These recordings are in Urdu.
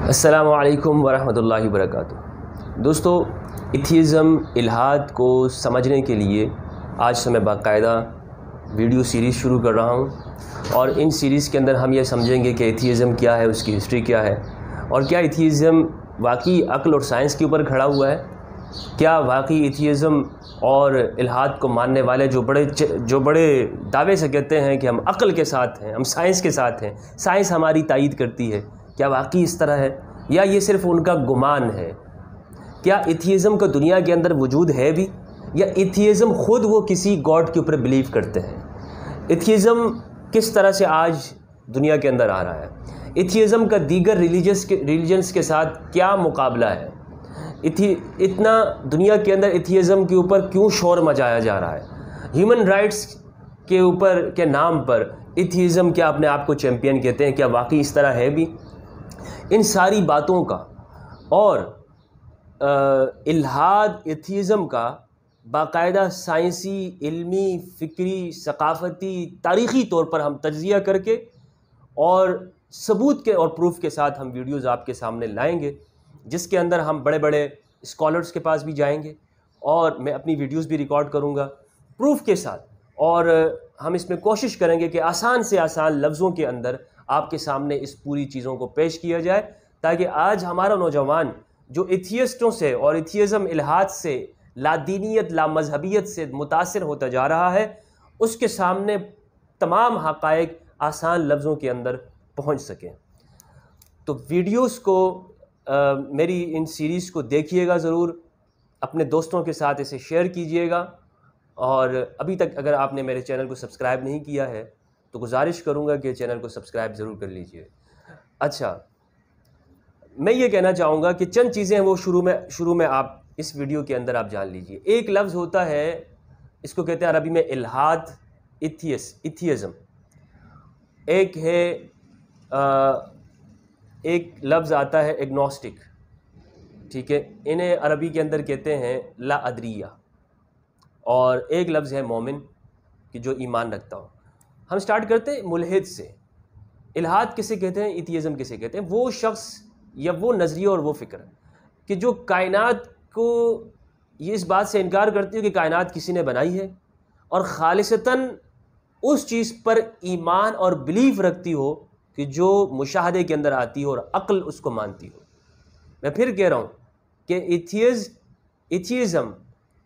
السلام علیکم ورحمۃ اللہ وبرکاتہ۔ دوستو، ایتھیزم الحاد کو سمجھنے کے لیے آج سے میں باقاعدہ ویڈیو سیریز شروع کر رہا ہوں، اور ان سیریز کے اندر ہم یہ سمجھیں گے کہ ایتھیزم کیا ہے، اس کی ہسٹری کیا ہے، اور کیا ایتھیزم واقعی عقل اور سائنس کے اوپر کھڑا ہوا ہے۔ کیا واقعی ایتھیزم اور الحاد کو ماننے والے جو بڑے دعوے سے کہتے ہیں کہ ہم عقل کے ساتھ ہیں، ہم سائنس کے ساتھ ہیں، سائنس ہماری تائید کرتی ہے، کیا واقعی اس طرح ہے یا یہ صرف ان کا گمان ہے؟ کیا ایتھیزم کا دنیا کے اندر وجود ہے بھی، یا ایتھیزم خود وہ کسی گاڈ کے اوپر بلیو کرتے ہیں؟ ایتھیزم کس طرح سے آج دنیا کے اندر آ رہا ہے؟ ایتھیزم کا دیگر ریلیجنس کے ساتھ کیا مقابلہ ہے؟ اتنا دنیا کے اندر ایتھیزم کے اوپر کیوں شور مچایا جا رہا ہے؟ ہیومن رائٹس کے نام پر ایتھیزم کیا اپنے آپ کو چیمپئن کہتے ہیں؟ کیا واقعی اس طرح ہے بھی؟ ان ساری باتوں کا اور الحاد ایتھیزم کا باقاعدہ سائنسی، علمی، فکری، ثقافتی، تاریخی طور پر ہم تجزیہ کر کے اور ثبوت کے اور پروف کے ساتھ ہم ویڈیوز آپ کے سامنے لائیں گے، جس کے اندر ہم بڑے بڑے اسکالرز کے پاس بھی جائیں گے، اور میں اپنی ویڈیوز بھی ریکارڈ کروں گا پروف کے ساتھ، اور ہم اس میں کوشش کریں گے کہ آسان سے آسان لفظوں کے اندر آپ کے سامنے اس پوری چیزوں کو پیش کیا جائے، تاکہ آج ہمارا نوجوان جو ایتھیسٹوں سے اور ایتھیزم الحاد سے، لادینیت، لامذہبیت سے متاثر ہوتا جا رہا ہے، اس کے سامنے تمام حقائق آسان لفظوں کے اندر پہنچ سکیں۔ تو ویڈیوز کو میری ان سیریز کو دیکھیے گا ضرور، اپنے دوستوں کے ساتھ اسے شیئر کیجیے گا، اور ابھی تک اگر آپ نے میرے چینل کو سبسکرائب نہیں کیا ہے تو گزارش کروں گا کہ چینل کو سبسکرائب ضرور کر لیجئے۔ اچھا، میں یہ کہنا چاہوں گا کہ چند چیزیں وہ شروع میں آپ اس ویڈیو کے اندر آپ جان لیجئے۔ ایک لفظ ہوتا ہے، اس کو کہتے ہیں عربی میں الحاد، ایتھیزم۔ ایک ہے ایک لفظ آتا ہے ایگنوسٹک، ٹھیک ہے، انہیں عربی کے اندر کہتے ہیں لا ادریہ، اور ایک لفظ ہے مومن، کہ جو ایمان رکھتا ہو۔ ہم سٹارٹ کرتے ہیں ملحد سے۔ الحاد کسے کہتے ہیں، ایتھیزم کسے کہتے ہیں؟ وہ شخص یا وہ نظریہ اور وہ فکر کہ جو کائنات کو یہ اس بات سے انکار کرتی ہے کہ کائنات کسی نے بنائی ہے، اور خالصتاً اس چیز پر ایمان اور بلیف رکھتی ہو کہ جو مشاہدے کے اندر آتی ہو اور عقل اس کو مانتی ہو۔ میں پھر کہہ رہا ہوں کہ ایتھیزم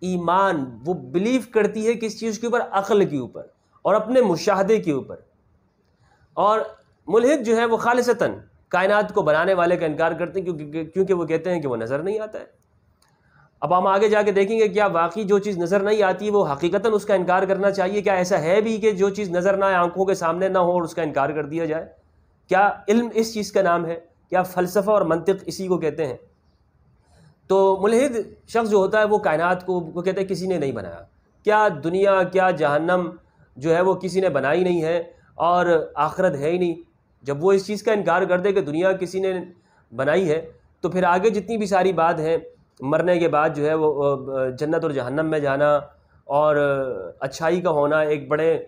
ایمان وہ بلیف کرتی ہے کس چیز کے اوپر؟ عقل کے اوپر اور اپنے مشاہدے کے اوپر، اور ملحد جو ہے وہ خالصتاً کائنات کو بنانے والے کا انکار کرتے ہیں، کیونکہ وہ کہتے ہیں کہ وہ نظر نہیں آتا ہے۔ اب ہم آگے جا کے دیکھیں گے کیا واقعی جو چیز نظر نہیں آتی وہ حقیقتاً اس کا انکار کرنا چاہیے؟ کیا ایسا ہے بھی کہ جو چیز نظر نہ آئے، آنکھوں کے سامنے نہ ہو، اور اس کا انکار کر دیا جائے؟ کیا علم اس چیز کا نام ہے؟ کیا فلسفہ اور منطق اسی کو کہتے ہیں؟ تو ملحد شخص جو ہوتا ہے وہ کائنات کو وہ کہتے ہیں کسی نے نہیں بنایا، کیا دنیا، کیا جہنم جو ہے وہ کسی نے بنائی نہیں ہے، اور آخرت ہے ہی نہیں۔ جب وہ اس چیز کا انکار کر دے کہ دنیا کسی نے بنائی ہے، تو پھر آگے جتنی بھی ساری بات ہے، مرنے کے بعد جو ہے وہ جنت اور جہنم میں جانا، اور اچھائی کا ہونا، ایک بڑے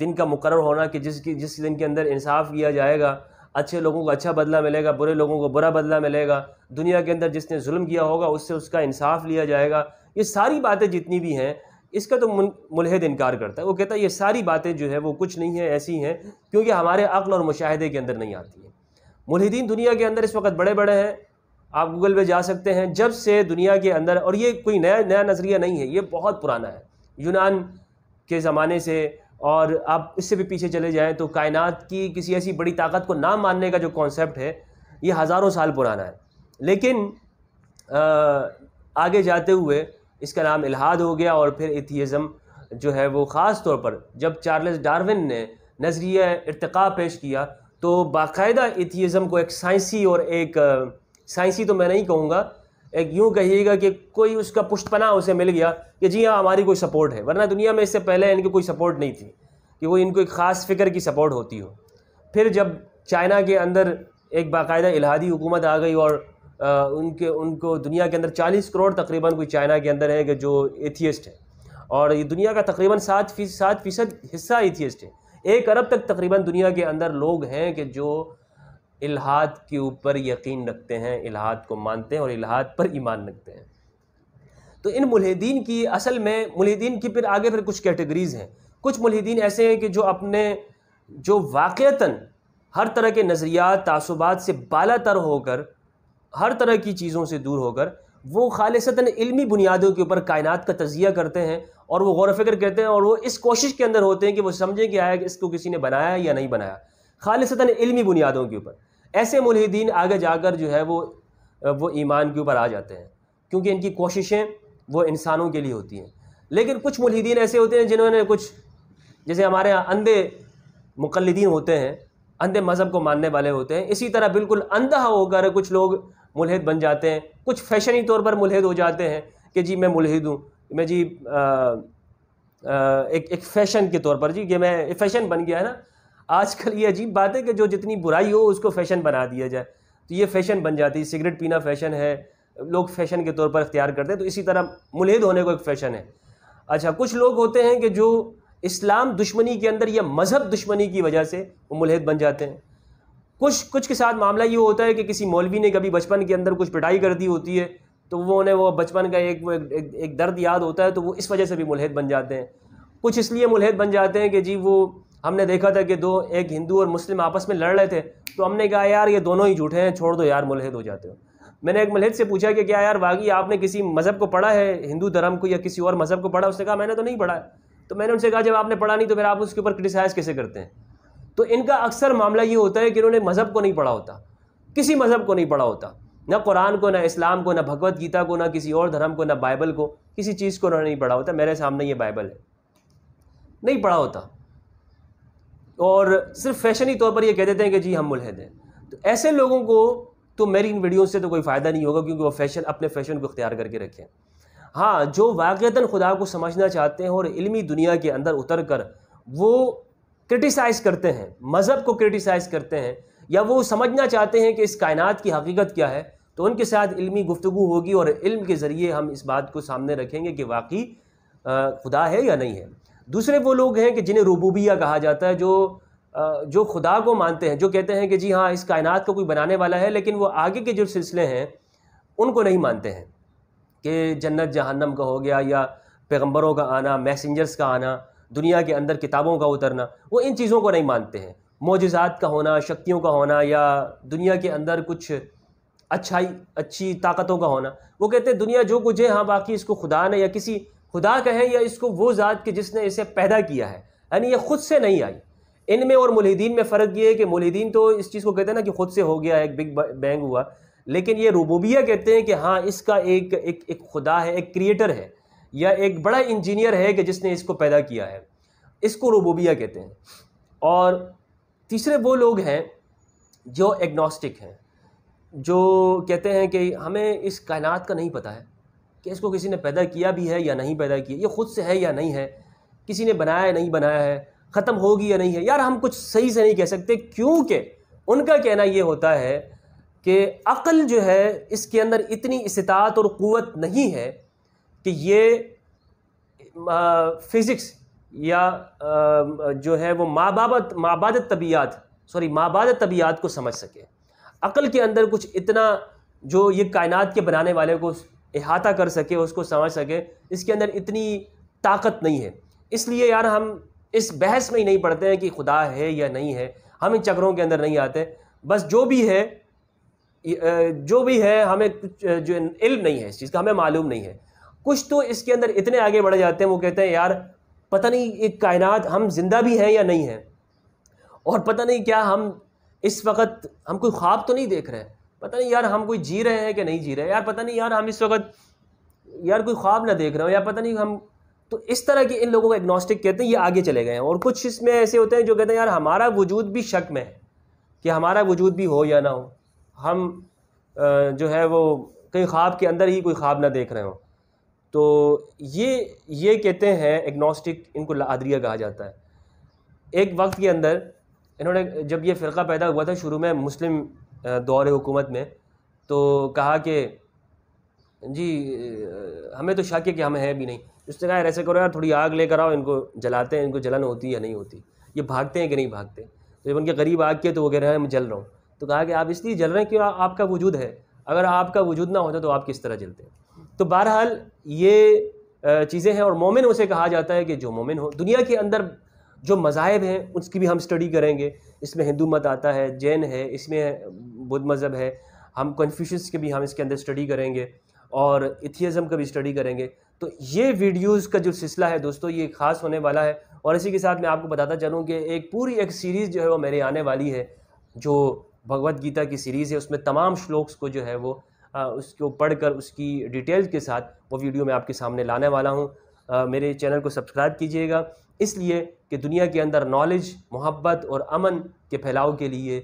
دن کا مقرر ہونا کہ جس دن کے اندر انصاف کیا جائے گا، اچھے لوگوں کو اچھا بدلہ ملے گا، برے لوگوں کو برا بدلہ ملے گا، دنیا کے اندر جس نے ظلم کیا ہوگا اس سے اس کا انصاف لیا جائے گا۔ یہ ساری باتیں جتنی بھی ہیں، اس کا تو ملحد انکار کرتا ہے۔ وہ کہتا ہے یہ ساری باتیں جو ہے وہ کچھ نہیں ہیں، ایسی ہیں کیونکہ ہمارے عقل اور مشاہدے کے اندر نہیں آتی ہیں۔ ملحدین دنیا کے اندر اس وقت بڑے بڑے ہیں، آپ گوگل پہ جا سکتے ہیں، جب سے دنیا کے اندر، اور یہ کوئی نیا نظریہ نہیں ہے، یہ بہت پرانا ہے، یونان کے زمانے سے، اور آپ اس سے بھی پیچھے چلے جائیں تو کائنات کی کسی ایسی بڑی طاقت کو نہ ماننے کا جو کانسیپٹ ہے، یہ ہزاروں سال پرانا ہے۔ لیکن آگے جاتے ہوئے اس کا نام الحاد ہو گیا، اور پھر ایتھیزم جو ہے وہ خاص طور پر جب چارلس ڈارون نے نظریہ ارتقاء پیش کیا، تو باقاعدہ ایتھیزم کو ایک سائنسی، اور ایک سائنسی تو میں نہیں کہوں گا، ایک یوں کہیے گا کہ کوئی اس کا پشت پناہ اسے مل گیا کہ جی ہاں ہماری کوئی سپورٹ ہے، ورنہ دنیا میں اس سے پہلے ان کی کوئی سپورٹ نہیں تھی کہ وہ ان کو ایک خاص فکر کی سپورٹ ہوتی ہو۔ پھر جب چائنا کے اندر ایک باقاعدہ الحادی حکومت آ گئی، اور ان کو دنیا کے اندر 40 کروڑ تقریباً کوئی چائنا کے اندر ہے کہ جو ایتھیسٹ ہے، اور یہ دنیا کا تقریباً 7% حصہ ایتھیسٹ ہے۔ 1 ارب تک تقریباً دنیا کے اندر لوگ ہیں کہ جو الہاد کے اوپر یقین رکھتے ہیں، الہاد کو مانتے ہیں اور الہاد پر ایمان رکھتے ہیں۔ تو ان ملحدین کی اصل میں ملحدین کی پھر آگے کچھ کیٹیگریز ہیں۔ کچھ ملحدین ایسے ہیں کہ جو واقعتاً ہر طرح کے نظریات تعصبات سے بالا تر ہو کر، ہر طرح کی چیزوں سے دور ہو کر، وہ خالصتاً علمی بنیادوں کے اوپر کائنات کا تجزیہ کرتے ہیں اور وہ غور و فکر کرتے ہیں اور وہ اس کوشش کے اندر ہوتے ہیں کہ وہ سمجھیں کہ آیا کہ اس کو کسی نے بنایا یا نہیں بنایا، خالصتاً علمی بنیادوں کے اوپر۔ ایسے ملحدین آگے جا کر جو ہے وہ ایمان کے اوپر آ جاتے ہیں، کیونکہ ان کی کوششیں وہ انسانوں کے لیے ہوتی ہیں۔ لیکن کچھ ملحدین ایسے ہوتے ہیں جنہوں نے جیسے ہمارے یہاں اندھے مقلدین ہوتے ہیں، اندھے مذہب کو ماننے والے ہوتے ہیں، اسی طرح بالکل اندھا ہو کر کچھ لوگ ملحد بن جاتے ہیں، کچھ فیشنی طور پر ملحد ہو جاتے ہیں کہ جی میں ملحد ہوں، میں جی ایک فیشن کے طور پر جی کہ میں فیشن بن گیا ہے نا۔ آج کل یہ عجیب بات ہے کہ جو جتنی برائی ہو اس کو فیشن بنا دیا جائے، تو یہ فیشن بن جاتی ہے۔ سگریٹ پینا فیشن ہے، لوگ فیشن کے طور پر اختیار کرتے ہیں، تو اسی طرح ملحد ہونے کو ایک فیشن ہے۔ اچھا، کچھ لوگ ہوتے ہیں کہ جو اسلام دشمنی کے اندر یا مذہب دشمنی کی وجہ سے وہ ملحد بن جاتے ہیں۔ کچھ کے ساتھ معاملہ یہ ہوتا ہے کہ کسی مولوی نے کبھی بچپن کے اندر کچھ پٹائی کر دی ہوتی ہے، تو انہیں وہ بچپن کا ایک درد یاد ہوتا ہے، تو وہ اس وجہ سے بھی ملحد بن جاتے ہیں۔ کچھ اس لیے ملحد بن جاتے ہیں کہ جی ہم نے دیکھا تھا کہ ایک ہندو اور مسلم آپس میں لڑ رہے تھے، تو ہم نے کہا یار یہ دونوں ہی جھوٹے ہیں، چھوڑ دو یار، ملحد ہو جاتے ہو۔ میں نے ایک ملحد سے پوچھا کہ کیا یار واقعی آپ نے کسی مذہب کو پڑھا ہے، ہندو دھرم کو یا کسی اور مذہب کو پڑھا؟ اس نے کہا میں نے تو نہیں پڑھا ہے۔ تو میں نے ان سے کہا جب آپ نے پڑھا نہیں تو پھر آپ اس کے اوپر کرٹیسائز کیسے کرتے ہیں؟ تو ان کا اکثر معاملہ یہ ہوتا ہے کہ انہوں نے مذہب کو نہیں پڑھا ہوتا، کسی مذہب کو نہیں پڑھا ہوتا، نہ قرآن کو، نہ اسلام کو، نہ بھگوت گیتا کو، نہ کسی اور دھرم کو، نہ بائبل کو، کسی چیز کو انہوں نے نہیں پڑھا ہوتا۔ میرے سامنے یہ بائبل ہے، نہیں پڑھا ہوتا، اور صرف فیشنی طور پر یہ کہہ دیتے ہیں کہ جی ہم ملحد ہیں۔ تو ایسے لوگوں کو تو میری ان ویڈیوز سے تو کوئی فائدہ نہیں ہوگا، کیونکہ وہ اپنے فیشن کو اختیار کر کے رکھیں۔ ہاں، جو واقعتاً خدا کو سمجھنا چاہتے ہیں اور علمی دنیا کے اندر اتر کر وہ کرٹیسائز کرتے ہیں، مذہب کو کرٹیسائز کرتے ہیں، یا وہ سمجھنا چاہتے ہیں کہ اس کائنات کی حقیقت کیا ہے، تو ان کے ساتھ علمی گفتگو ہوگی اور علم کے ذریعے ہم اس بات کو سامنے رکھیں گے کہ واقعی خدا ہے یا نہیں ہے۔ دوسرے وہ لوگ ہیں کہ جنہیں ربوبیہ کہا جاتا ہے، جو خدا کو مانتے ہیں، جو کہتے ہیں کہ جی ہاں اس کائنات کا کوئی بنانے والا ہے، لیکن وہ آگے کے جو سلسلے ہیں ان کو نہیں مانتے ہیں، کہ جنت جہنم کا ہو گیا، یا پیغمبروں کا آنا، میسنجرز کا آنا، دنیا کے اندر کتابوں کا اترنا، وہ ان چیزوں کو نہیں مانتے ہیں۔ معجزات کا ہونا، شکتیوں کا ہونا، یا دنیا کے اندر کچھ اچھی طاقتوں کا ہونا، وہ کہتے ہیں دنیا جو کچھ ہے ہاں باقی اس کو خدا نے یا کسی خدا کہیں، یا اس کو وہ ذات کہ جس نے اسے پیدا کیا ہے، یعنی یہ خود سے نہیں آئی۔ ان میں اور ملحدین میں فرق یہ ہے کہ ملحدین تو اس چیز کو کہتے ہیں نا کہ خود سے ہو گیا، ایک بگ بینگ ہوا، لیکن یہ ربوبیہ کہتے ہیں کہ ہاں اس کا ایک خدا ہے، ایک کریٹر ہے، یا ایک بڑا انجینئر ہے کہ جس نے اس کو پیدا کیا ہے، اس کو ربوبیہ کہتے ہیں۔ اور تیسرے وہ لوگ ہیں جو ایگنوسٹک ہیں، جو کہتے ہیں کہ ہمیں اس کائنات کا نہیں پتہ ہے کہ اس کو کسی نے پیدا کیا بھی ہے یا نہیں پیدا کیا، یہ خود سے ہے یا نہیں ہے، کسی نے بنایا ہے نہیں بنایا ہے، ختم ہوگی یا نہیں ہے، یار ہم کچھ صحیح سے نہیں کہہ سکتے، کیونکہ ان کا کہنا یہ ہوتا ہے کہ عقل جو ہے اس کے اندر اتنی استطاعت اور قوت نہیں ہے کہ یہ فزکس یا جو ہے وہ مابعد طبیعت کو سمجھ سکے۔ عقل کے اندر کچھ اتنا جو یہ کائنات کے بنانے والے کو احاطہ کر سکے، اس کو سمجھ سکے، اس کے اندر اتنی طاقت نہیں ہے۔ اس لیے یار ہم اس بحث میں ہی نہیں پڑھتے ہیں کہ خدا ہے یا نہیں ہے، ہم ان چکروں کے اندر نہیں آتے، بس جو بھی ہے ہمیں جو علم نہیں ہے اس چیز کا، ہمیں معلوم نہیں ہے۔ کچھ تو اس کے اندر اتنے آگے بڑھ جاتے ہیں، وہ کہتے ہیں یار پتہ نہیں ایک کائنات ہم زندہ بھی ہیں یا نہیں ہیں، اور پتہ نہیں کیا ہم اس وقت ہم کوئی خواب تو نہیں دیکھ رہے ہیں، پتہ نہیں یار ہم کوئی جی رہے ہیں کہ نہیں جی رہے، یار پتہ نہیں یار ہم اس وقت یار کوئی خواب نہ دیکھ رہے ہو، یا پتہ نہیں ہم، تو اس طرح کے ان لوگوں کو ایگنوسٹک کہتے ہیں۔ یہ آگے چلے گئے ہیں، اور کچھ اس میں ایسے ہوتے ہیں جو کہتے ہیں یار ہمارا وجود بھی شک میں ہے کہ ہمارا وجود بھی ہو یا نہ ہو، ہم جو ہے وہ کہیں خواب کے اندر ہی کوئی خواب نہ دیکھ رہے ہوں۔ تو یہ کہتے ہیں ایگنوسٹک، ان کو لاعدریہ کہا جاتا ہے۔ ایک وقت کے اندر انہوں نے جب یہ فرقہ پیدا ہوا تھا شروع میں مسلم دور حکومت میں، تو کہا کہ جی ہمیں تو شک ہے کہ ہم ہیں بھی نہیں۔ اس نے کہا یار ایسے کرو یار تھوڑی آگ لے کر آؤ، ان کو جلاتے ہیں، ان کو جلن ہوتی ہے یا نہیں ہوتی، یہ بھاگتے ہیں کہ نہیں بھاگتے۔ تو جب ان کے قریب آگ کیا تو وہ کہہ رہے ہیں میں جل رہا ہوں۔ تو کہا کہ آپ اس لیے جل رہے ہیں کہ آپ کا وجود ہے، اگر آپ کا وجود نہ ہوتا تو آپ کس طرح جلتے ہیں؟ تو بہرحال یہ چیزیں ہیں، اور مومن اسے کہا جاتا ہے کہ جو مومن ہو۔ دنیا کے اندر جو مذاہب ہیں اس کی بھی ہم اسٹڈی کریں گے، اس میں ہندو مت آتا ہے، جین ہے، اس میں بدھ مذہب ہے، ہم کنفیوشس کے بھی ہم اس کے اندر اسٹڈی کریں گے، اور ایتھیزم کا بھی اسٹڈی کریں گے۔ تو یہ ویڈیوز کا جو سلسلہ ہے دوستو یہ خاص ہونے والا ہے، اور اسی کے ساتھ میں آپ کو بتاتا چلوں کہ ایک پوری ایک سیریز جو ہے وہ میرے آنے والی ہے، جو بھگوت گیتا کی سیریز ہے، اس میں تمام شلوکس کو جو ہے وہ اس کو پڑھ کر اس کی ڈیٹیلز کے ساتھ وہ ویڈیو میں آپ کے سامنے لانے والا ہوں۔ میرے چینل کو سبسکرائب کیجئے گا، اس لیے کہ دنیا کے اندر نالج، محبت اور امن کے پھیلاؤ کے لیے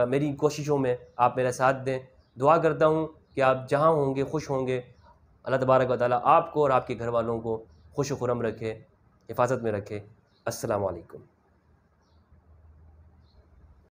میری کوششوں میں آپ میرا ساتھ دیں۔ دعا کرتا ہوں کہ آپ جہاں ہوں گے خوش ہوں گے، اللہ تبارک و تعالیٰ آپ کو اور آپ کے گھر والوں کو خوش و خرم رکھے، حفاظت میں رکھے۔ السلام علیکم۔